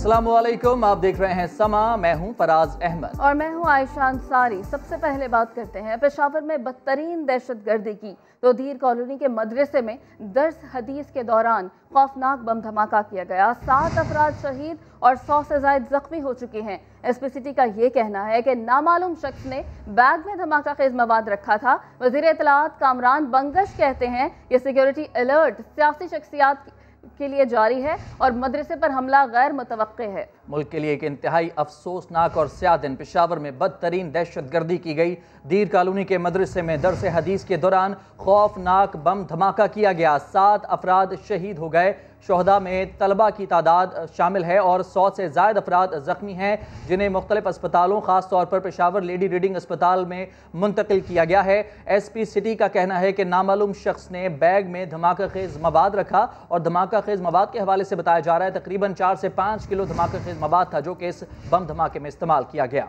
अस्सलामुअलैकुम, आप देख रहे हैं समा। मैं हूं फराज अहमद और मैं हूं आयशा अंसारी। सबसे पहले बात करते हैं पेशावर में बदतरीन दहशतगर्दी की। तो दीर कॉलोनी के मदरसे में दर्स हदीस के दौरान खौफनाक बम धमाका किया गया। 7 अफराद शहीद और 100 से ज्यादा जख्मी हो चुके हैं। एसपी सिटी का ये कहना है कि नामालूम शख्स ने बैग में धमाका खेज मवाद रखा था। वजीर इत्तलात कामरान बंगश कहते हैं कि सिक्योरिटी अलर्ट सियासी शख्सियात के लिए जारी है और मदरसे पर हमला गैर मुतवक्के है। मुल्क के लिए एक इंतहाई अफसोसनाक और स्याह दिन। पेशावर में बदतरीन दहशतगर्दी की गई। दीर कॉलोनी के मदरसे में दरस हदीस के दौरान खौफनाक बम धमाका किया गया। 7 अफराद शहीद हो गए। शोहदा में तलबा की तादाद शामिल है और 100 से ज़ायद अफराद ज़ख्मी हैं, जिन्हें मुख्तलिफ अस्पतालों ख़ास तौर पर पेशावर लेडी रीडिंग अस्पताल में मुंतकिल किया गया है। एसपी सिटी का कहना है कि नामालूम शख्स ने बैग में धमाका खेज मवाद रखा और धमाका खेज मवाद के हवाले से बताया जा रहा है तकरीबन 4 से 5 किलो धमाका खेज मवाद था, जो कि इस बम धमाके में इस्तेमाल किया गया।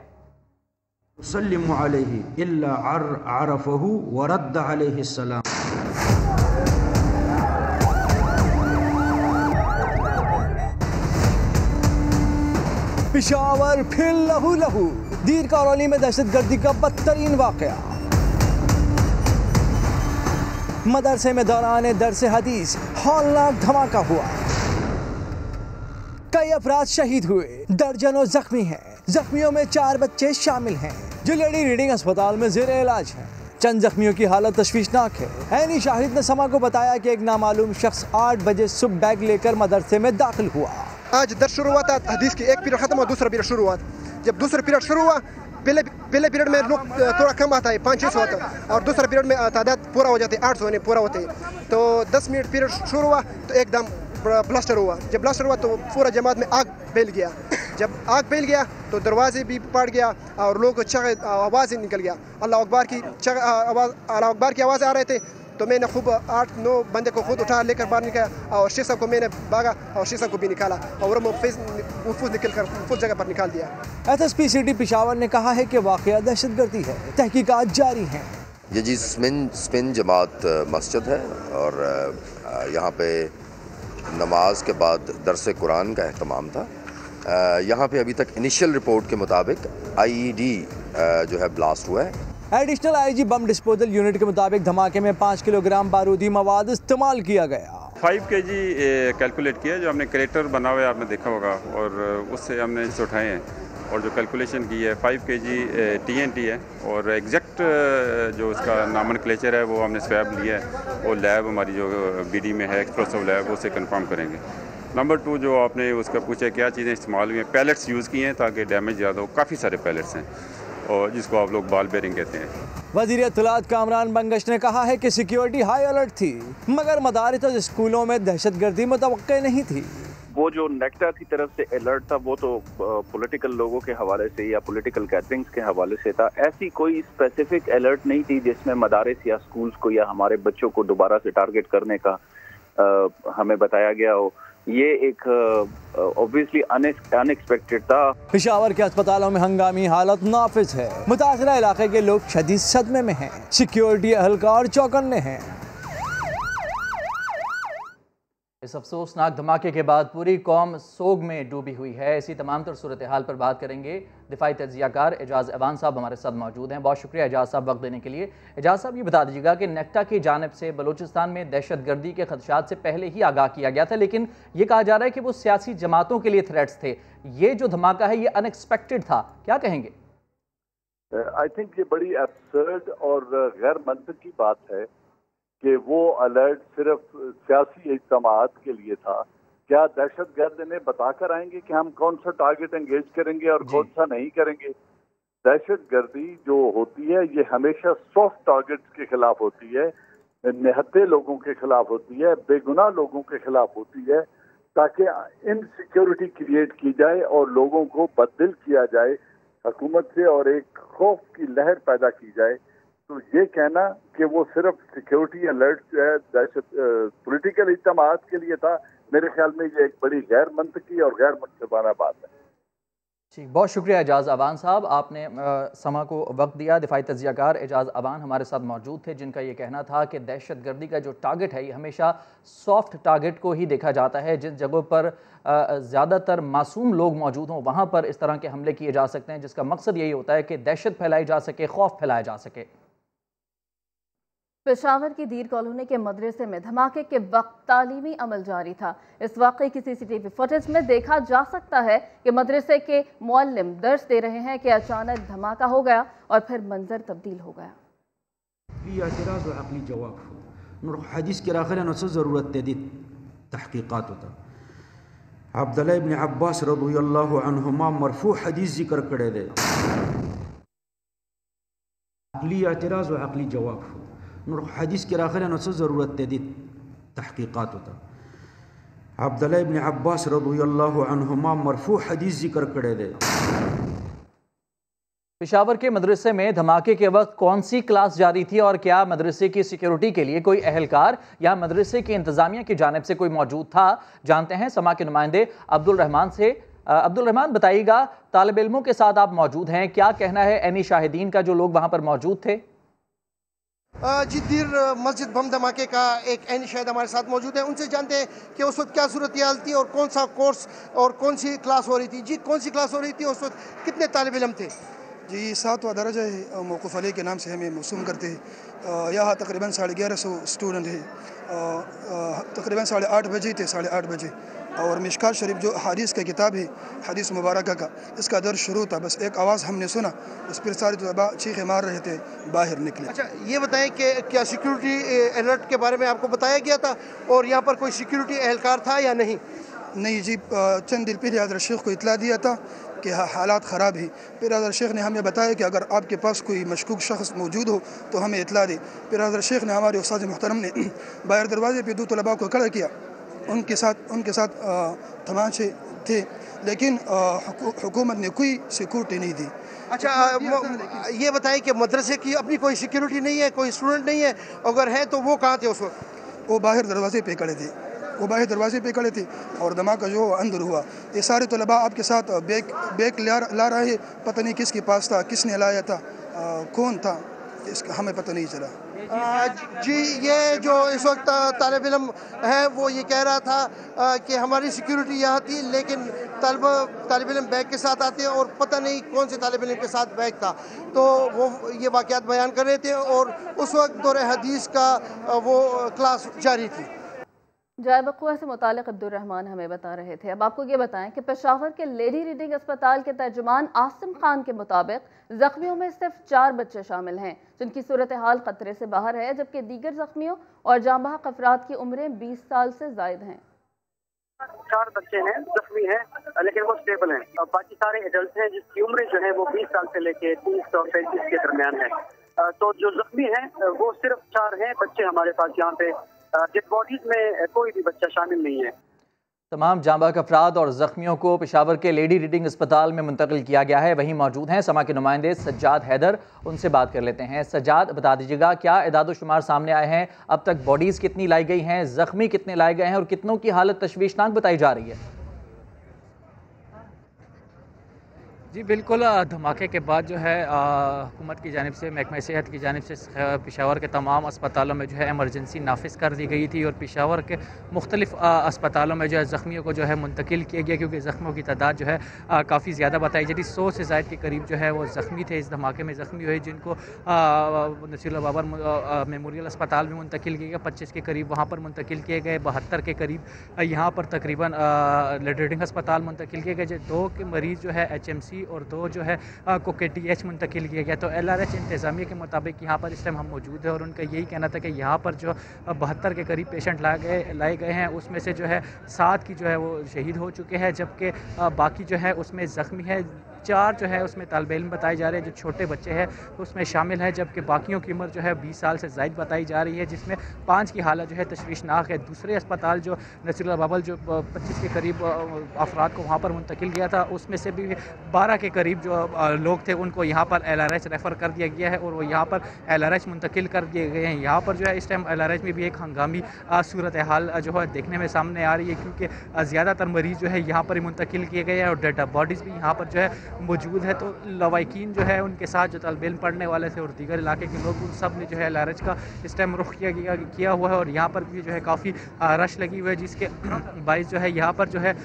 सल्लिमु अलैहि इल्ला अरफहु व रद्द अलैहि सलाम। पेशावर फिर लहू लहू। दीर कॉलोनी में दहशतगर्दी का बदतरीन वाकया। मदरसे में दौरान दरस हदीस हौलनाक धमाका हुआ। कई अफराद शहीद हुए, दर्जनों जख्मी हैं। जख्मियों में 4 बच्चे शामिल हैं जो लेडी रीडिंग अस्पताल में जेर इलाज हैं। चंद जख्मियों की हालत तशवीशनाक है। ऐनी शाहिद ने समा को बताया कि एक नामालूम शख्स 8 बजे सुबह बैग लेकर मदरसे में दाखिल हुआ। आज दर्स शुरू हुआ था, हदीस की एक पीरियड खत्म हुआ, दूसरा पीरियड शुरू हुआ। जब दूसरा पीरियड शुरू हुआ, पहले पीरियड में लोग थोड़ा कम आता है, 500-600 आता है, और दूसरा पीरियड में तादाद पूरा हो जाते, 800 नहीं पूरा होते। तो 10 मिनट पीरियड शुरू हुआ तो एकदम ब्लास्टर हुआ। जब ब्लास्टर हुआ तो पूरा जमात में आग फैल गया। जब आग फैल गया तो दरवाजे भी पड़ गया और लोग आवाज़ निकल गया। अल्लाह अकबर की आवाज़ आ रहे थे। तो मैंने खूब 8-9 बंदे को खुद उठा लेकर बाहर निकाला और शीशा को मैंने भागा और शीशा को भी निकाला और महफूज निकल कर महफूज जगह पर निकाल दिया। एसएसपी सिटी पेशावर ने कहा है कि वाकया दहशतगर्दी है, तहकीकात जारी हैं। ये जी स्पिन जमात मस्जिद है और यहाँ पे नमाज के बाद दरस कुरान का एहतमाम था। यहाँ पे अभी तक इनिशियल रिपोर्ट के मुताबिक आईईडी जो है ब्लास्ट हुआ है। Additional IG bomb disposal unit के मुताबिक धमाके में 5 किलोग्राम बारूदी मवाद इस्तेमाल किया गया। 5 kg कैलकुलेट किया, जो हमने करेक्टर बना हुआ है आपने देखा होगा, और उससे हमने इसे उठाए हैं और जो कैलकुलेशन की है 5 kg TNT है और एग्जैक्ट जो उसका नामनक्लेचर है वो हमने स्वैब लिया है। वो लैब हमारी जो BD में है, एक्सप्लोसिव लैब, उसे कंफर्म करेंगे। नंबर 2 जो आपने उसका पूछा क्या चीज़ें इस्तेमाल हुई हैं, पैलेट्स यूज़ किए हैं ताकि डैमेज ज़्यादा हो। काफ़ी सारे पैलेट्स हैं और जिसको आप लोग बॉल बेरिंग कहते हैं। वज़ीर इत्तलात कामरान बंगश ने कहा है कि सिक्योरिटी हाई अलर्ट थी, मगर मदारिस और स्कूलों में दहशतगर्दी मुतवक्के नहीं थी। वो जो नेक्टा की तरफ से अलर्ट था वो तो पॉलिटिकल लोगों के हवाले से या पॉलिटिकल गैदरिंग्स के हवाले से था। ऐसी कोई स्पेसिफिक अलर्ट नहीं थी जिसमें मदारिस या स्कूल्स को या हमारे बच्चों को दोबारा से टारगेट करने का हमें बताया गया हो। ये एक ऑब्वियसली अनएक्सपेक्टेड था। पेशावर के अस्पतालों में हंगामी हालत नाफिज है। मुतासरा इलाके के लोग शदीद सदमे में हैं। सिक्योरिटी एहलकार चौकन्ने हैं। इस अफसोसनाक धमाके के बाद पूरी कौम सोग में डूबी हुई है। इसी तमाम तर सूरत हाल पर बात करेंगे। दिफाई तज्जियाकार एजाज अवान साहब हमारे साथ मौजूद हैं। बहुत शुक्रिया एजाज साहब वक्त देने के लिए। एजाज साहब ये बता दीजिएगा कि नेक्टा की जानिब से बलूचिस्तान में दहशतगर्दी के खदशात से पहले ही आगाह किया गया था, लेकिन ये कहा जा रहा है कि वो सियासी जमातों के लिए थ्रेट्स थे। ये जो धमाका है ये अनएक्सपेक्टेड था, क्या कहेंगे? आई थिंक ये बड़ी एब्सर्ड और गैर मंतकी बात है कि वो अलर्ट सिर्फ सियासी इज्तिमात के लिए था। क्या दहशतगर्द इन्हें बताकर आएंगे कि हम कौन सा टारगेट एंगेज करेंगे और कौन सा नहीं करेंगे? दहशतगर्दी जो होती है ये हमेशा सॉफ्ट टारगेट्स के खिलाफ होती है, निहत्ते लोगों के खिलाफ होती है, बेगुनाह लोगों के खिलाफ होती है, ताकि इनसिक्योरिटी क्रिएट की जाए और लोगों को बददिल किया जाए हुकूमत से और एक खौफ की लहर पैदा की जाए। तो ये कहना कि वो सिर्फ सिक्योरिटी अलर्ट जो है दहशत पॉलिटिकल इज्तिमात के लिए था, मेरे ख्याल में ये एक बड़ी गैर मंतकी और गैर मनसूबाना बात है। जी, बहुत शुक्रिया एजाज़ अवान साहब, आपने समा को वक्त दिया। दिफाई तज्ज़ियाकार एजाज़ अवान हमारे साथ मौजूद थे, जिनका ये कहना था कि दहशत गर्दी का जो टारगेट है ये हमेशा सॉफ्ट टारगेट को ही देखा जाता है। जिन जगहों पर ज़्यादातर मासूम लोग मौजूद हों वहाँ पर इस तरह के हमले किए जा सकते हैं, जिसका मकसद यही होता है कि दहशत फैलाई जा सके, खौफ फैलाया जा सके। पेशावर की दीर कॉलोनी के मदरसे में धमाके के वक्त तालीमी अमल जारी था। इस वाक़े की CCTV फुटेज में देखा जा सकता है कि मदरसे के मुअल्लिम दर्स दे रहे हैं कि अचानक धमाका हो गया और फिर मंजर तब्दील हो गया। हदीस के आखिर न ज़रूरत दी तहकीकात होता अब्दुल्लाह इब्न अब्बास रज़ियल्लाहु अन्हुमा मरफू हदीस जिक्र करे दे अक़ली एतराज़ व अक़ली जवाब हदीस के आखिर न ज़रूरत दी तहकीकात होता अब्दुल्लाह इब्न अब्बास रज़ियल्लाहु अन्हुमा मरफू हदीस जिक्र करे दे। पेशावर के मदरसे में धमाके के वक्त कौन सी क्लास जारी थी और क्या मदरसे की सिक्योरिटी के लिए कोई अहलकार या मदरसे की इंतजामिया की जानिब से कोई मौजूद था? जानते हैं समा के नुमाइंदे अब्दुल रहमान से। अब्दुल रहमान, बताइएगा, तालिब इल्मों के साथ आप मौजूद हैं, क्या कहना है ऐनी शाहिदीन का जो लोग वहां पर मौजूद थे? जी, दीर मस्जिद बम धमाके का एक ऐनी शाहिद हमारे साथ मौजूद है, उनसे जानते हैं कि उस वक्त क्या सूरत हाल थी और कौन सा कोर्स और कौन सी क्लास हो रही थी। जी, कौन सी क्लास हो रही थी, उस वक्त कितने तालिब इल्म थे? जी, 7वां दर्जा है, मौक़ूफ़ अली के नाम से हमें मौसूम करते हैं। यहाँ तकरीबन 1150 स्टूडेंट है। तकरीबन 8:30 बजे थे, 8:30 बजे। और मिशकात शरीफ जो हदीस का किताब है, हदीस मुबारक का, इसका दर्ज शुरू था। बस एक आवाज़ हमने सुना, बस फिर सारे तलबा चीखें मार रहे थे, बाहर निकले। अच्छा, ये बताएं कि क्या सिक्योरिटी अलर्ट के बारे में आपको बताया गया था और यहाँ पर कोई सिक्योरिटी एहलकार था या नहीं? नहीं जी, चंद दिन पहले हज़रत शेख को इतला दिया था कि हालात ख़राब है। फिर हज़रत शेख ने हमें बताया कि अगर आपके पास कोई मशकूक शख्स मौजूद हो तो हमें इतला दे। फिर हज़रत शेख ने, हमारे उस्ताद मोहतरम ने बाहर दरवाजे पे 2 तलबा को खड़ा किया। उनके साथ तमाशे थे, लेकिन हुकूमत ने कोई सिक्योरिटी नहीं दी। अच्छा, ये बताएं कि मदरसे की अपनी कोई सिक्योरिटी नहीं है, कोई स्टूडेंट नहीं है? अगर है तो वो कहाँ थे उस वक्त? वो बाहर दरवाजे पे खड़े थे, और धमाका जो अंदर हुआ। ये सारे तलबा आपके साथ बैग ला रहे, पता नहीं किसके पास था, किसने लाया था, कौन था, इसका हमें पता नहीं चला। जी, ये जो इस वक्त तालिब इल्म है वो ये कह रहा था कि हमारी सिक्योरिटी यहाँ थी, लेकिन तालिब इल्म बैग के साथ आते हैं और पता नहीं कौन से तालिब इल्म के साथ बैग था। तो वो ये वाक़यात बयान कर रहे थे और उस वक्त दौरे हदीस का वो क्लास जारी थी। जाए वक़ुआ से मुतालिक अब्दुल रहमान हमें बता रहे थे। अब आपको ये बताएं कि पेशावर के लेडी रीडिंग अस्पताल के तर्जुमान आसिम खान के मुताबिक जख्मियों में सिर्फ 4 बच्चे शामिल हैं, जिनकी सूरत हाल खतरे से बाहर है, जबकि दीगर जख्मियों और जांबाहक अफराद की उम्रें 20 साल से ज़ायद हैं। 4 बच्चे हैं, जख्मी हैं, लेकिन वो स्टेबल हैं। बाकी सारे एडल्ट हैं जिसकी उम्र जो है वो 20 साल से लेके 30 और 35 के दरमियान है। तो जो जख्मी हैं वो सिर्फ 4 हैं बच्चे हमारे पास। यहाँ पे डेड बॉडीज में कोई भी बच्चा शामिल नहीं है। तमाम जांबाक अफराद और ज़ख्मियों को पेशावर के लेडी रीडिंग अस्पताल में मुंतकिल किया गया है। वहीं मौजूद हैं समा के नुमाइंदे सज्जाद हैदर, उनसे बात कर लेते हैं। सज्जाद, बता दीजिएगा, क्या इदाद शुमार सामने आए हैं? अब तक बॉडीज़ कितनी लाई गई हैं, ज़ख्मी कितने लाए गए हैं और कितनों की हालत तशवीशनाक बताई जा रही है? जी बिल्कुल, धमाके के बाद जो है हुकूमत की जानिब से, महकमा सेहत की जानिब से पेशावर के तमाम अस्पतालों में जो है एमरजेंसी नाफिज कर दी गई थी और पेशावर के मुख्तलिफ अस्पतालों में जो है ज़ख्मियों को जो है मुंतकिल किया गया, क्योंकि ज़ख्मियों की तादाद जो है काफ़ी ज़्यादा बताई जा रही। 100 से ज़ायद के करीब जो है वो ज़ख्मी थे, इस धमाके में ज़ख्मी हुए, जिनको नसीरुल्लाह बाबर मेमोरियल अस्पताल में मुंतकिल किया गया। 25 के करीब वहाँ पर मुंतकिल किए गए, 72 के करीब यहाँ पर तकरीबन रीडिंग अस्पताल मुंतकिल किए गए। 2 के मरीज़ जो है HMC और 2 जो है को KTH मुंतकिल किया गया। तो LRH इंतज़ामिया के मुताबिक यहाँ पर इस टाइम हम मौजूद है और उनका यही कहना था कि यहाँ पर जो 72 के करीब पेशेंट लाए गए हैं, उसमें से जो है 7 की जो है वो शहीद हो चुके हैं, जबकि बाकी जो है उसमें ज़ख्मी है। 4 जो है उसमें तालिबे इल्म बताए जा रहे हैं, जो छोटे बच्चे हैं उसमें शामिल है, जबकि बाकियों की उम्र जो है 20 साल से ज़ायद बताई जा रही है, जिसमें 5 की हालत जो है तशवीशनाक है। दूसरे अस्पताल जो नसीरुल्लाह बाबर जो 25 के करीब अफराद को वहाँ पर मुंतकिल किया था, उसमें से भी 12 12 के करीब जो लोग थे उनको यहाँ पर LRH रेफ़र कर दिया गया है और वो यहाँ पर LRH मुंतकिल कर दिए गए हैं। यहाँ पर जो है इस टाइम LRH में भी एक हंगामी सूरत हाल जो है देखने में सामने आ रही है, क्योंकि ज़्यादातर मरीज़ जो है यहाँ पर ही मुंतकिल किए गए हैं और डेड बॉडीज़ भी यहाँ पर जो है मौजूद है। तो लवाकिन जो है उनके साथ जो तलबे इल्म पढ़ने वाले थे और दीगर इलाके के लोग, उन सब ने जो है LRH का इस टाइम रुख किया हुआ है और यहाँ पर भी जो है काफ़ी रश लगी हुई है, जिसके बाइस जो है यहाँ पर जो है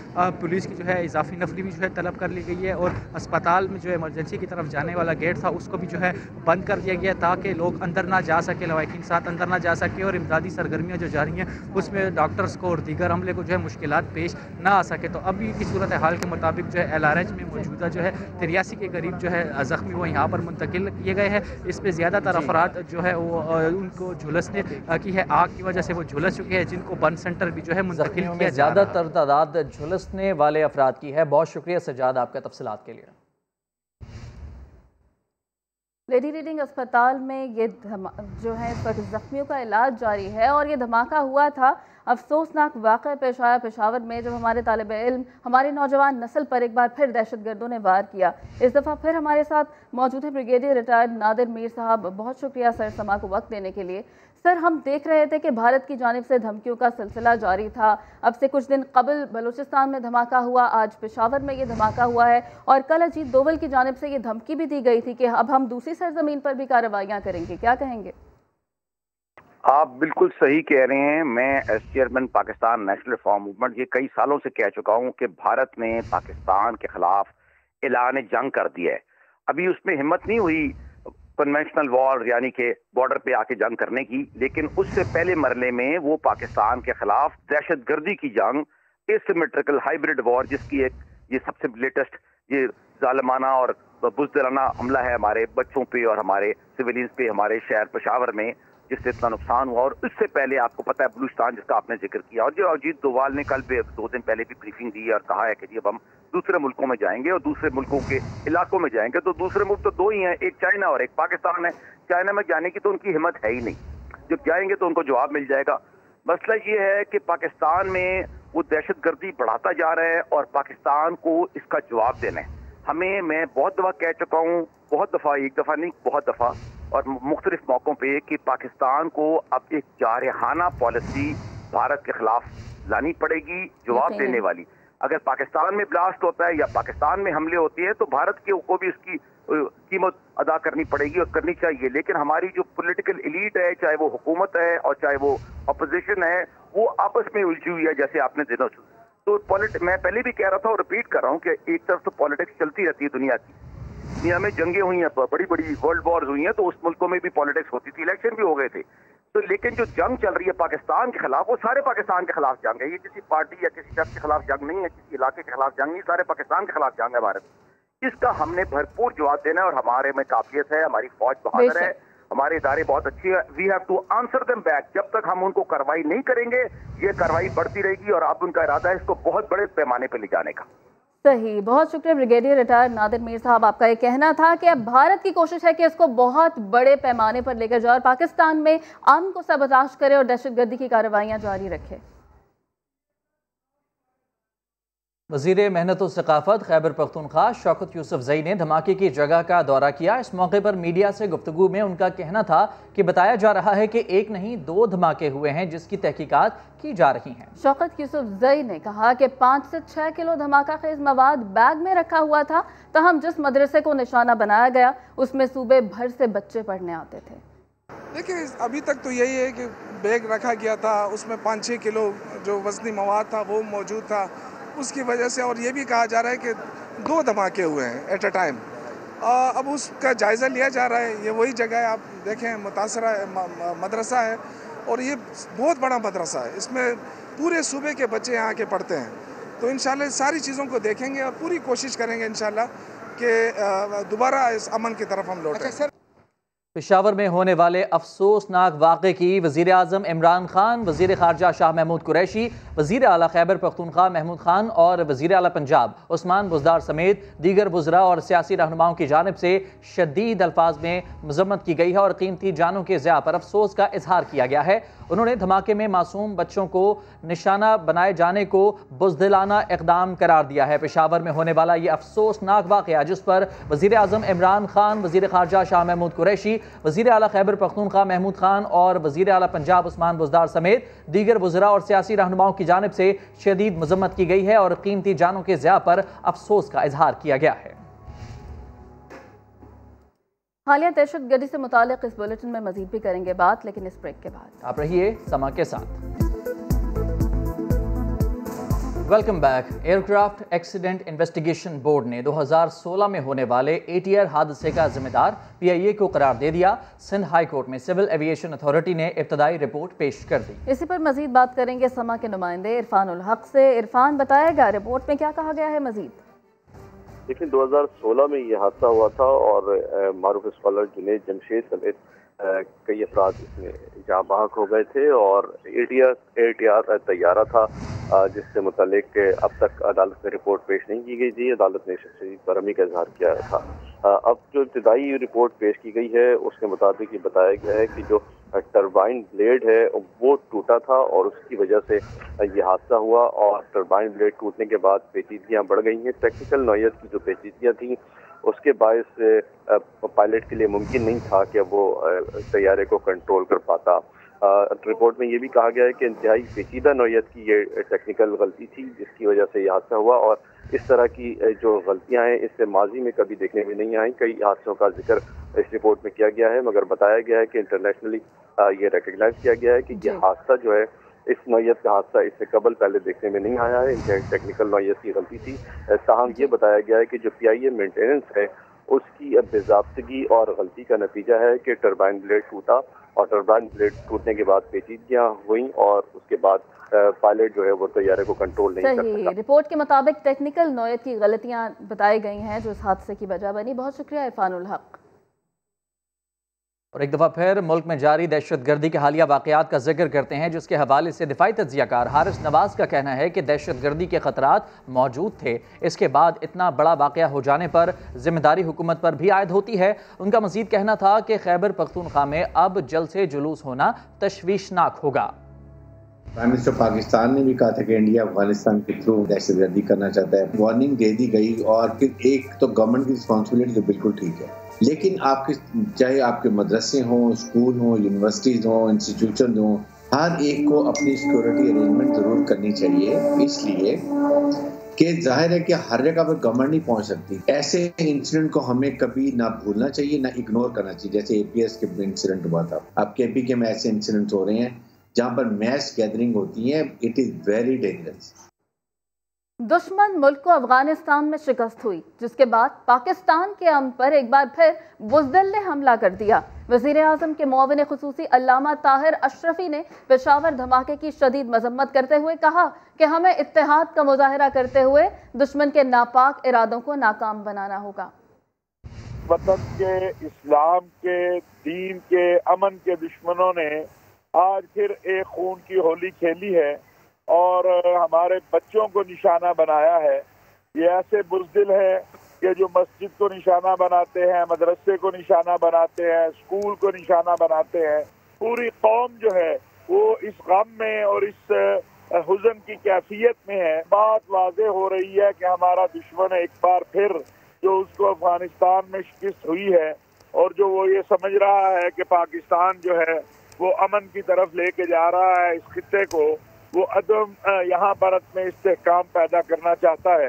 पुलिस की जो है इजाफी नफरी भी जो है तलब कर ली गई है और अस्पताल में जो इमरजेंसी की तरफ जाने वाला गेट था उसको भी जो है बंद कर दिया गया ताकि लोग अंदर ना जा सके, लवाकिन साथ अंदर ना जा सके और इमदादी सरगर्मियाँ जो जारी हैं उसमें डॉक्टर्स को और दीगर अमले को जो है मुश्किलात पेश ना आ सके। तो अभी की सूरत हाल के मुताबिक जो है LRH में मौजूदा जो है 83 के करीब जो है ज़ख्मी वो यहाँ पर मुंतकिल किए गए हैं। इस पर ज़्यादातर अफराद जो है वो उनको झुलसने की है, आग की वजह से वो झुलस चुके हैं, जिनको बर्न सेंटर भी जो है मुंतकिल किया जा रहा है। ज़्यादातर तादाद झुलसने वाले अफराद की है। बहुत शुक्रिया सज्जाद आपके तफसीलात के लिए। लेडी रीडिंग अस्पताल में ये जो है इस वक्त जख्मियों का इलाज जारी है और ये धमाका हुआ था। अफसोसनाक वाक़या पेश आया पेशावर में जब हमारे तालिब इल्म, हमारे नौजवान नस्ल पर एक बार फिर दहशतगर्दों ने वार किया। इस दफ़ा फिर हमारे साथ मौजूद है ब्रिगेडियर रिटायर्ड नादिर मीर साहब। बहुत शुक्रिया सर समा को वक्त देने के लिए। सर, हम देख रहे थे कि भारत की जानिब से धमकियों का सिलसिला जारी था। अब से कुछ दिन कबल बलूचिस्तान में धमाका हुआ, आज पेशावर में ये धमाका हुआ है और कल अजीत दोवल की जानिब से ये धमकी भी दी गई थी कि अब हम दूसरी सरजमीन पर भी कार्रवाइयाँ करेंगे। क्या कहेंगे? आप बिल्कुल सही कह रहे हैं। मैं S chairman Pakistan national reform movement ये कई सालों से कह चुका हूँ कि भारत ने पाकिस्तान के खिलाफ ऐलान जंग कर दिया है। अभी उसमें हिम्मत नहीं हुई कन्वेंशनल वॉर यानी कि बॉर्डर पे आके जंग करने की, लेकिन उससे पहले मरले में वो पाकिस्तान के खिलाफ दहशतगर्दी की जंग, एसिमेट्रिकल हाइब्रिड वॉर, जिसकी एक ये सबसे लेटेस्ट ये जालिमाना और बुज़दिलाना हमला है हमारे बच्चों पे और हमारे सिविलियंस पे हमारे शहर पेशावर में, जिससे इतना नुकसान हुआ। और उससे पहले आपको पता है बलूचिस्तान जिसका आपने जिक्र किया, और जो अजीत डोवाल ने कल 2 दिन पहले भी ब्रीफिंग दी और कहा है कि जी अब हम दूसरे मुल्कों में जाएंगे और दूसरे मुल्कों के इलाकों में जाएंगे। तो दूसरे मुल्क तो 2 ही हैं, एक चाइना और एक पाकिस्तान है। चाइना में जाने की तो उनकी हिम्मत है ही नहीं, जब जाएंगे तो उनको जवाब मिल जाएगा। मसला ये है कि पाकिस्तान में वो दहशतगर्दी बढ़ाता जा रहा है और पाकिस्तान को इसका जवाब देना है हमें। मैं बहुत दफ़ा कह चुका हूँ, बहुत दफ़ा, एक दफ़ा नहीं बहुत दफ़ा और मुख्तलिफ मौक़ों पे, कि पाकिस्तान को अब एक जारहाना पॉलिसी भारत के खिलाफ लानी पड़ेगी, जवाब देने वाली। अगर पाकिस्तान में ब्लास्ट होता है या पाकिस्तान में हमले होते हैं तो भारत के को भी इसकी कीमत अदा करनी पड़ेगी और करनी चाहिए। लेकिन हमारी जो पॉलिटिकल एलीट है, चाहे वो हुकूमत है और चाहे वो अपोजिशन है, वो आपस में उलझी हुई है, जैसे आपने दिनों तो मैं पहले भी कह रहा था और रिपीट कर रहा हूँ कि एक तरफ तो पॉलिटिक्स चलती रहती है दुनिया में जंगें हुई हैं, बड़ी बड़ी वर्ल्ड वॉर्स हुई हैं, तो उस मुल्कों में भी पॉलिटिक्स होती थी, इलेक्शन भी हो गए थे। तो लेकिन जो जंग चल रही है पाकिस्तान के खिलाफ, वो सारे पाकिस्तान के खिलाफ जंग है। ये किसी पार्टी या किसी शख्स के खिलाफ जंग नहीं है, किसी इलाके के खिलाफ जंग नहीं, सारे पाकिस्तान के खिलाफ जंग है भारत। इसका हमने भरपूर जवाब देना है और हमारे में काफियत है, हमारी फौज बहादुर है, हमारे इदारे बहुत अच्छी है। We have to answer them back. जब तक हम उनको कार्रवाई नहीं करेंगे, ये कार्रवाई बढ़ती रहेगी और अब उनका इरादा है इसको बहुत बड़े पैमाने पर ले जाने का। सही, बहुत शुक्रिया ब्रिगेडियर रिटायर्ड नादिर मीर साहब। आपका ये कहना था कि अब भारत की कोशिश है कि इसको बहुत बड़े पैमाने पर लेकर जाए और पाकिस्तान में अमन को सबताश करे और दहशतगर्दी की कार्रवाइयाँ जारी रखे। वज़ीर मेहनत और सकाफत खैबर पख्तूनख्वा शौकत यूसुफजई ने धमाके की जगह का दौरा किया। इस मौके पर मीडिया से गुफ्तगू में उनका कहना था कि बताया जा रहा है कि एक नहीं 2 धमाके हुए हैं जिसकी तहकीकात की जा रही हैं। शौकत यूसुफजई ने कहा कि 5 से 6 किलो धमाका खेज मवाद बैग में रखा हुआ था, तहम जिस मदरसे को निशाना बनाया गया उसमें सूबे भर से बच्चे पढ़ने आते थे। देखिए, अभी तक तो यही है कि बैग रखा गया था, उसमें 5-6 किलो जो वजनी मवाद था वो मौजूद था, उसकी वजह से। और ये भी कहा जा रहा है कि 2 धमाके हुए हैं एट अ टाइम। अब उसका जायज़ा लिया जा रहा है। ये वही जगह है, आप देखें, मुतासरा मदरसा है और ये बहुत बड़ा मदरसा है, इसमें पूरे सूबे के बच्चे यहाँ के पढ़ते हैं। तो इंशाल्लाह सारी चीज़ों को देखेंगे और पूरी कोशिश करेंगे इंशाल्लाह कि दोबारा इस अमन की तरफ हम लौटें। पेशावर में होने वाले अफसोसनाक वाक़े की वज़ीर आज़म इमरान खान, वज़ीर ख़ारजा शाह महमूद कुरैशी, वज़ीर आला खैबर पख्तूनख्वा महमूद खान और वज़ीर आला पंजाब उस्मान बुज़दार समेत दीगर बुज़रा और सियासी रहनुमाओं की जानिब से शदीद अल्फाज में मज़म्मत की गई है और कीमती जानों के ज़िया पर अफसोस का इजहार किया गया है। उन्होंने धमाके में मासूम बच्चों को निशाना बनाए जाने को बुज़दिलाना इक़दाम करार दिया है। पेशावर में होने वाला ये अफसोसनाक वाक़या, जिस पर वज़ीर आज़म इमरान खान, वज़ीर ख़ारजा शाह महमूद कुरैशी, वज़ीर आला खैबर पख्तूनख्वा महमूद खान और वज़ीर आला पंजाब उस्मान बुज़दार समेत दीगर वज़रा और सियासी रहनुमाओं की जानिब से शदीद मज़म्मत की गई है और कीमती जानों के ज़िया पर अफसोस का इजहार किया गया है। हालिया दहशतगर्दी से मुतालिक इस बुलेटिन में मजीद भी करेंगे बात, लेकिन इस ब्रेक के बाद आप रहिए समा के साथ। Welcome back. Aircraft accident investigation board ने 2016 में होने वाले ATR हादसे का जिम्मेदार PIA को करार दे दिया। सिंध हाई कोर्ट में सिविल एविएशन अथॉरिटी ने इब्तदाई रिपोर्ट पेश कर दी। इसी पर मजीद बात करेंगे समा के नुमाइंदे इरफान उल हक से। इरफान, बताएगा रिपोर्ट में क्या कहा गया है मजीद? लेकिन 2016 में ये हादसा हुआ था और मारूफ स्कॉलर जुनेद जमशेद समेत कई अफराद इसमें जहाँ बहक हो गए थे और ATR तैयारा था जिससे मुतालिक अब तक अदालत में रिपोर्ट पेश नहीं की गई थी। अदालत ने शदीद बरहमी का इजहार किया था। अब जो इब्तदाई रिपोर्ट पेश की गई है उसके मुताबिक ये बताया गया है कि जो टरबाइन ब्लेड है वो टूटा था और उसकी वजह से ये हादसा हुआ और टरबाइन ब्लेड टूटने के बाद पेचीदगियाँ बढ़ गई हैं। टेक्निकल नौयत की जो पेचीदगियाँ थी उसके बायस पायलट के लिए मुमकिन नहीं था कि वो तैयारे को कंट्रोल कर पाता। रिपोर्ट में ये भी कहा गया है कि इंतहाई पेचीदा नौयत की ये टेक्निकल गलती थी जिसकी वजह से ये हादसा हुआ और इस तरह की जो गलतियां हैं इससे माजी में कभी देखने में नहीं आई। कई हादसों का जिक्र इस रिपोर्ट में किया गया है मगर बताया गया है कि इंटरनेशनली ये रिकग्नाइज किया गया है कि ये हादसा जो है इस नौयत का हादसा इससे कबल पहले देखने में नहीं आया है। टेक्निकल नौयत की गलती थी। ताहम ये बताया गया है कि जो PIA मेंटेनेंस है उसकी बेज़ाब्तगी और गलती का नतीजा है कि टरबाइन ब्लेड टूटा और टरबाइन ब्लेड टूटने के बाद पेचीदगियाँ हुई और उसके बाद पायलट जो है वो तैयारे को कंट्रोल नहीं कर सका। रिपोर्ट के मुताबिक टेक्निकल नौयत की गलतियाँ बताई गई हैं जो इस हादसे की वजह बनी। बहुत शुक्रिया इरफान उल हक। और एक दफ़ा फिर मुल्क में जारी दहशतगर्दी के हालिया वाक़यात का जिक्र करते हैं जिसके हवाले से दिफाई तज्ज़ियाकार हारिस नवाज का कहना है कि दहशतगर्दी के ख़तरात मौजूद थे। इसके बाद इतना बड़ा वाक़या हो जाने पर जिम्मेदारी हुकूमत पर भी आयद होती है। उनका मज़ीद कहना था कि खैबर पख्तूनख्वा में अब जलसे जुलूस होना तशवीशनाक होगा। प्राइम मिनिस्टर पाकिस्तान ने भी कहा था कि इंडिया अफगानिस्तान के थ्रू दहशतगर्दी करना चाहता है। वार्निंग दे दी गई और फिर एक तो गवर्नमेंट की रिस्पॉन्सिबिलिटी तो बिल्कुल ठीक है, लेकिन आपके चाहे आपके मदरसे हों, स्कूल हों, यूनिवर्सिटीज हों, इंस्टीट्यूशन हों, हर एक को अपनी सिक्योरिटी अरेंजमेंट जरूर करनी चाहिए। इसलिए कि जाहिर है कि हर जगह पर गवर्नमेंट नहीं पहुंच सकती। ऐसे इंसिडेंट को हमें कभी ना भूलना चाहिए ना इग्नोर करना चाहिए। जैसे APS के इंसिडेंट हुआ था, अब KP के में ऐसे इंसिडेंट हो रहे हैं जहाँ पर मैस गैदरिंग होती है। It is very dangerous. दुश्मन मुल्क को अफगानिस्तान में शिकस्त हुई जिसके बाद पाकिस्तान के अमन पर एक बार फिर बुज़दिल ने हमला कर दिया। वज़ीर आज़म के मुआविन खुसूसी अल्लामा ताहिर अशरफी ने पेशावर धमाके की शदीद मजम्मत करते हुए कहा कि हमें इत्तेहाद का मुजाहरा करते हुए दुश्मन के नापाक इरादों को नाकाम बनाना होगा। वतन के, इस्लाम के, दीन के, अमन के दुश्मनों ने आज फिर एक खून की होली खेली है और हमारे बच्चों को निशाना बनाया है। ये ऐसे बुज़दिल है कि जो मस्जिद को निशाना बनाते हैं, मदरसे को निशाना बनाते हैं, स्कूल को निशाना बनाते हैं। पूरी कौम जो है वो इस गम में और इस हुज़न की कैफियत में है। बात वाज़ेह हो रही है कि हमारा दुश्मन एक बार फिर जो उसको अफगानिस्तान में शिकस्त हुई है और जो वो ये समझ रहा है कि पाकिस्तान जो है वो अमन की तरफ लेके जा रहा है इस खित्ते को, वो अदम यहाँ भारत में इस्तेहकाम पैदा करना चाहता है।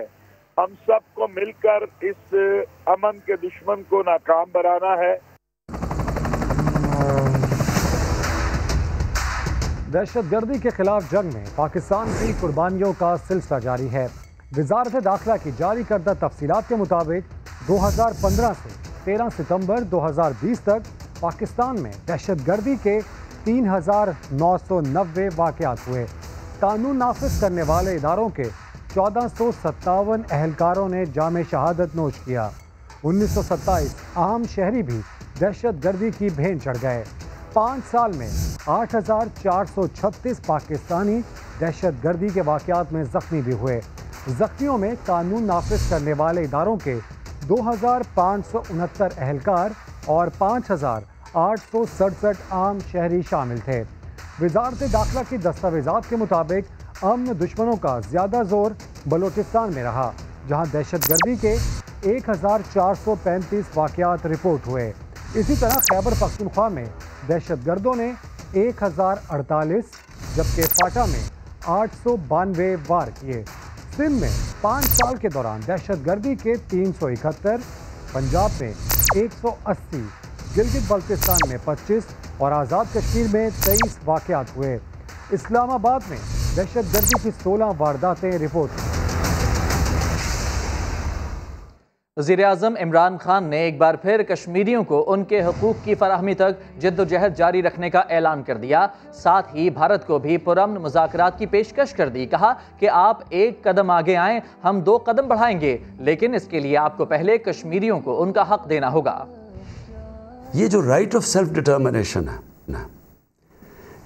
हम सबको मिलकर इस अमन के दुश्मन को नाकाम बनाना है। दहशतगर्दी के खिलाफ जंग में पाकिस्तान की कुर्बानियों का सिलसिला जारी है। वजारत दाखिला की जारी करदा तफसीलात के मुताबिक 2015 से 13 सितंबर 2020 तक पाकिस्तान में दहशतगर्दी के 3,990 वाक़यात हुए। कानून नाफिज करने वाले इदारों के 1457 अहलकारों ने जामे शहादत नोश किया। 1927 आम शहरी भी दहशतगर्दी की भेंट चढ़ गए। 5 साल में 8,436 पाकिस्तानी दहशतगर्दी के वाक़यात में ज़ख्मी भी हुए। ज़ख्मियों में कानून नाफिज करने वाले इदारों के 2,569 अहलकार और 5,867 आम शहरी शामिल थे। वजारत दाखिला की दस्तावेजात के मुताबिक अमन दुश्मनों का ज़्यादा जोर बलोचिस्तान में रहा, जहाँ दहशतगर्दी के 1435 वाक़यात रिपोर्ट हुए। इसी तरह खैबर पख्तूनख्वा में दहशतगर्दों ने 1048, जबकि फाटा में 892 वार किए। सिंध में 5 साल के दौरान दहशतगर्दी के 371, पंजाब में 180, गिलगित बल्तिस्तान में 25 और आज़ाद कश्मीर में 23 वाक़यात हुए। इस्लामाबाद में दहशतगर्दी की 16 वारदातें रिपोर्ट हुई। वज़ीर-ए-आज़म इमरान खान ने एक बार फिर कश्मीरियों को उनके हकूक़ की फराहमी तक जद्दोजहद जारी रखने का ऐलान कर दिया। साथ ही भारत को भी पुरअमन मुज़ाकरात की पेशकश कर दी। कहा कि आप एक कदम आगे आएँ, हम 2 कदम बढ़ाएंगे, लेकिन इसके लिए आपको पहले कश्मीरियों को उनका हक देना होगा। ये जो राइट ऑफ सेल्फ डिटर्मिनेशन है ना,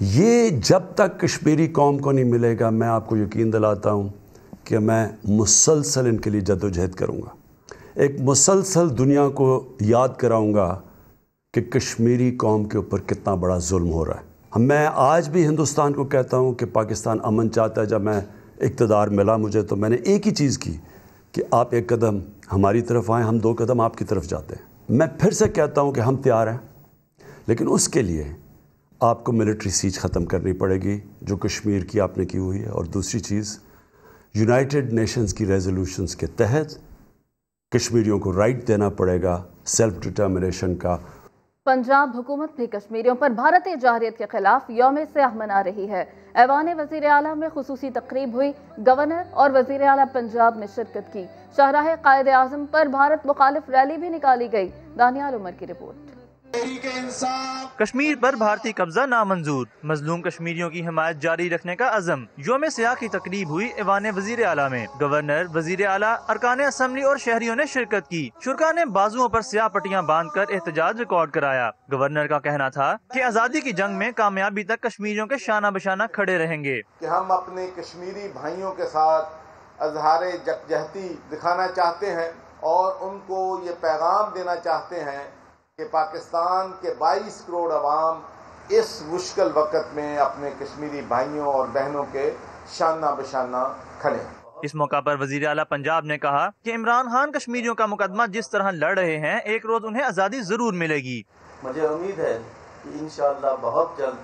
ये जब तक कश्मीरी कौम को नहीं मिलेगा, मैं आपको यकीन दिलाता हूँ कि मैं मुसलसल इनके लिए जद्दोजहद करूँगा। एक मुसलसल दुनिया को याद कराऊंगा कि कश्मीरी कौम के ऊपर कितना बड़ा जुल्म हो रहा है। मैं आज भी हिंदुस्तान को कहता हूं कि पाकिस्तान अमन चाहता है। जब मैं इक़्तिदार मिला मुझे, तो मैंने एक ही चीज़ की कि आप एक कदम हमारी तरफ आएँ, हम 2 कदम आपकी तरफ जाते हैं। मैं फिर से कहता हूं कि हम तैयार हैं, लेकिन उसके लिए आपको मिलिट्री सीज ख़त्म करनी पड़ेगी जो कश्मीर की आपने की हुई है। और दूसरी चीज़, यूनाइटेड नेशंस की रेजोल्यूशंस के तहत कश्मीरियों को राइट देना पड़ेगा सेल्फ डिटर्मिनेशन का। पंजाब हुकूमत भी कश्मीरियों पर भारतीय जारहियत के खिलाफ यौम स्याह मना रही है। ऐवान वज़ीर आला में खुसूसी तकरीब हुई, गवर्नर और वज़ीर आला पंजाब ने शिरकत की। शाहराह कायद आज़म पर भारत मुखालिफ रैली भी निकाली गई। दानियाल उमर की रिपोर्ट। कश्मीर पर भारतीय कब्जा नामंजूर, मजलूम कश्मीरियों की हिमायत जारी रखने का अज़म। यौम स्याह की तकरीब हुई ऐवान वज़ीर आला में। गवर्नर, वज़ीर आला, अरकान असम्बली और शहरियों ने शिरकत की। शुरा ने बाजुओं पर स्याह पट्टियां बांधकर एहतजाज रिकॉर्ड कराया। गवर्नर का कहना था कि आज़ादी की जंग में कामयाबी तक कश्मीरियों के शाना बशाना खड़े रहेंगे। कि हम अपने कश्मीरी भाइयों के साथ अजहार यकजहती दिखाना चाहते हैं और उनको ये पैगाम देना चाहते हैं कि पाकिस्तान के 22 करोड़ अवाम इस मुश्किल वक़्त में अपने कश्मीरी भाइयों और बहनों के शाना बशाना खड़े हैं। इस मौका पर वज़ीर आला पंजाब ने कहा कि इमरान खान कश्मीरियों का मुकदमा जिस तरह लड़ रहे हैं, एक रोज उन्हें आज़ादी ज़रूर मिलेगी। मुझे उम्मीद है कि इंशाअल्लाह बहुत जल्द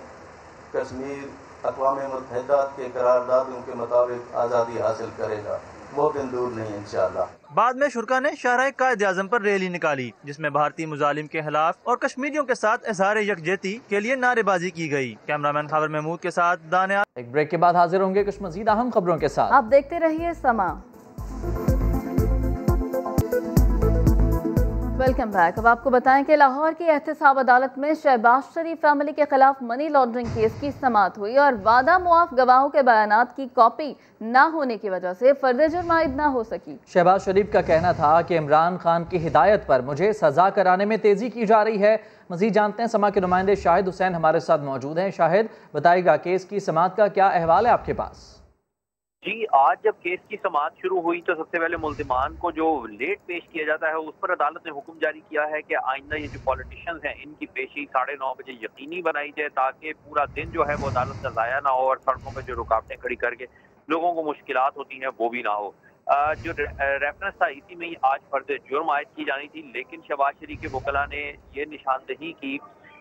कश्मीर अक़वाम मुत्तहिदा के करारदादों के मुताबिक आज़ादी हासिल करेगा। वो दिन दूर नहीं इंशाअल्लाह। बाद में शुरा ने शाहराह कायद आज़म पर रैली निकाली, जिसमें भारतीय मुजालिम के खिलाफ और कश्मीरियों के साथ इज़हार यकजहती के लिए नारेबाजी की गई। कैमरामैन खबर महमूद के साथ दानिया। एक ब्रेक के बाद हाजिर होंगे कुछ मजीद अहम खबरों के साथ। आप देखते रहिए समा। Welcome back. अब आपको बताएं कि लाहौर की एहतसाब अदालत में शहबाज शरीफ फैमिली के खिलाफ मनी लॉन्ड्रिंग केस की समाअत हुई और वादा मुआफ गवाहों के बयानात की कॉपी ना होने की वजह से फर्द जुर्म आयद ना हो सकी। शहबाज शरीफ का कहना था कि इमरान खान की हिदायत पर मुझे सजा कराने में तेजी की जा रही है। मजीद जानते हैं, समा के नुमाइंदे शाहिद हुसैन हमारे साथ मौजूद हैं। शाहिद, बताइएगा केस की समाअत का क्या अहवाल है आपके पास? जी, आज जब केस की समाअत शुरू हुई तो सबसे पहले मुल्जिमान को जो लेट पेश किया जाता है उस पर अदालत ने हुक्म जारी किया है कि आइंदा ये जो पॉलिटिशियंस हैं इनकी पेशी 9:30 बजे यकीनी बनाई जाए, ताकि पूरा दिन जो है वो अदालत का ज़ाया ना हो और सड़कों पर जो रुकावटें खड़ी करके लोगों को मुश्किलात होती हैं वो भी ना हो। जो रेफरेंस था इसी में ही आज फर्द जुर्म आयद की जानी थी, लेकिन शहबाज शरीफ के वकला ने ये निशानदही की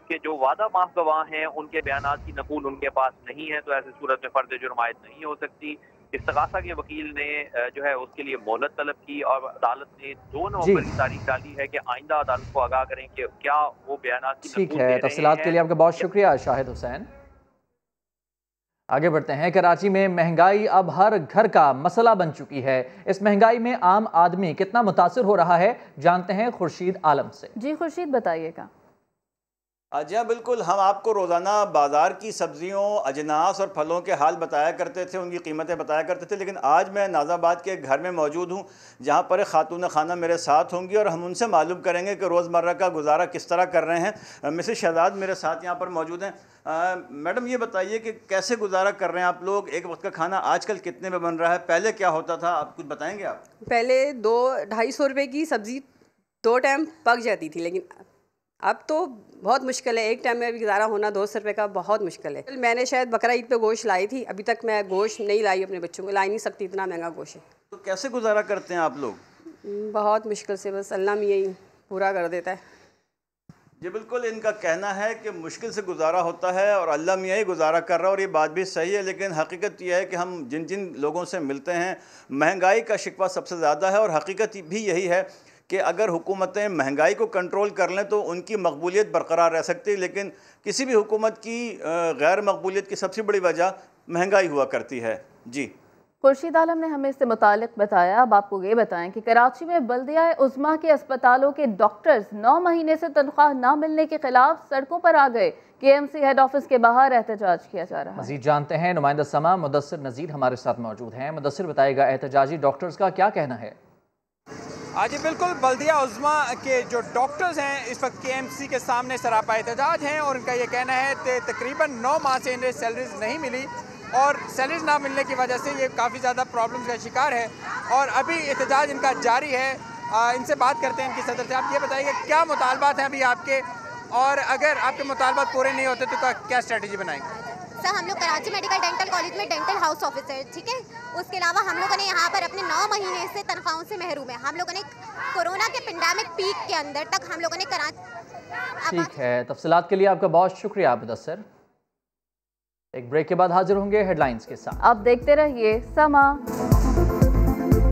कि जो वादा माफ गवाह हैं उनके बयानात की नकूल उनके पास नहीं है, तो ऐसी सूरत में फर्द जुर्म आयद नहीं हो सकती। इस्तगासा के वकील ने जो है उसके लिए मोहलत तलब की और अदालत ने 2 नवंबर की तारीख डाली है कि आइंदा अदालत को आगाह करें कि क्या वो बयानात की ठीक है। तफसीलात के लिए आपका बहुत शुक्रिया शाहिद हुसैन। आगे बढ़ते हैं। कराची में महंगाई अब हर घर का मसला बन चुकी है। इस महंगाई में आम आदमी कितना मुतासिर हो रहा है, जानते हैं खुर्शीद आलम से। जी खुर्शीद, बताइएगा। जी हाँ, बिल्कुल। हम आपको रोज़ाना बाज़ार की सब्ज़ियों, अजनास और फलों के हाल बताया करते थे, उनकी कीमतें बताया करते थे, लेकिन आज मैं नाज़ाबाद के घर में मौजूद हूँ जहाँ पर खातून खाना मेरे साथ होंगी और हम उनसे मालूम करेंगे कि रोज़मर्रा का गुजारा किस तरह कर रहे हैं। मिसेस शहजाद मेरे साथ यहाँ पर मौजूद हैं। मैडम, ये बताइए कि कैसे गुजारा कर रहे हैं आप लोग? एक वक्त का खाना आजकल कितने में बन रहा है? पहले क्या होता था, आप कुछ बताएँगे आप? पहले 200-250 रुपये की सब्ज़ी 2 टाइम पक जाती थी, लेकिन अब तो बहुत मुश्किल है, एक टाइम में भी गुजारा होना 200 रुपये का बहुत मुश्किल है। मैंने शायद बकरा ईद पे गोश्त लाई थी, अभी तक मैं गोश्त नहीं लाई अपने बच्चों को, ला नहीं सकती, इतना महंगा गोश्त है। तो कैसे गुजारा करते हैं आप लोग? बहुत मुश्किल से, बस अल्लाह में यही पूरा कर देता है। जी बिल्कुल, इनका कहना है कि मुश्किल से गुजारा होता है और अल्लाह मियाँ ही गुजारा कर रहा है, और ये बात भी सही है। लेकिन हकीकत यह है कि हम जिन जिन लोगों से मिलते हैं, महंगाई का शिकवा सबसे ज़्यादा है, और हकीकत भी यही है कि अगर हुकूमतें महंगाई को कंट्रोल कर लें तो उनकी मकबूलियत बरकरार रह सकती है, लेकिन किसी भी हुकूमत की गैर मकबूलियत की सबसे बड़ी वजह महंगाई हुआ करती है। जी, खुर्शीद आलम ने हमें इससे मुतालिक बताया। अब आपको ये बताएं कि कराची में बल्दिया उज़्मा के अस्पतालों के डॉक्टर्स 9 महीने से तनख्वाह न मिलने के खिलाफ सड़कों पर आ गए। KMC हेड ऑफिस के बाहर एहतजाज किया जा रहा है। मजीद जानते हैं, नुमाइंदा समा मुदस्सिर नज़ीर हमारे साथ मौजूद हैं। मुदस्सिर बताएगा, एहतजाजी डॉक्टर्स का क्या कहना है? आज बिल्कुल बल्दिया उज़्मा के जो डॉक्टर्स हैं इस वक्त KMC के सामने सरापा एहतजाज हैं, और इनका ये कहना है कि तकरीबन 9 माह से इन्हें सैलरीज नहीं मिली, और सैलरीज ना मिलने की वजह से ये काफ़ी ज़्यादा प्रॉब्लम्स का शिकार है, और अभी एहतजाज इनका जारी है। इनसे बात करते हैं, इनकी सदर से। आप ये बताइए क्या मुतालबात हैं अभी आपके, और अगर आपके मुतालबात पूरे नहीं होते तो क्या स्ट्रेटजी बनाएंगे? सर, हम लोग कराची मेडिकल डेंटल कॉलेज में डेंटल हाउस ऑफिसर, ठीक है। उसके अलावा हम लोगों ने यहाँ पर अपने 9 महीने से तनख्वाहों से महरूम है। हम लोगों ने कोरोना के पेंडेमिक पीक के अंदर तक हम लोगों ने ठीक है, तफसीलात के लिए आपका बहुत शुक्रिया मुदस्सिर। एक ब्रेक के बाद हाजिर होंगे हेडलाइंस के साथ। आप देखते रहिए समा।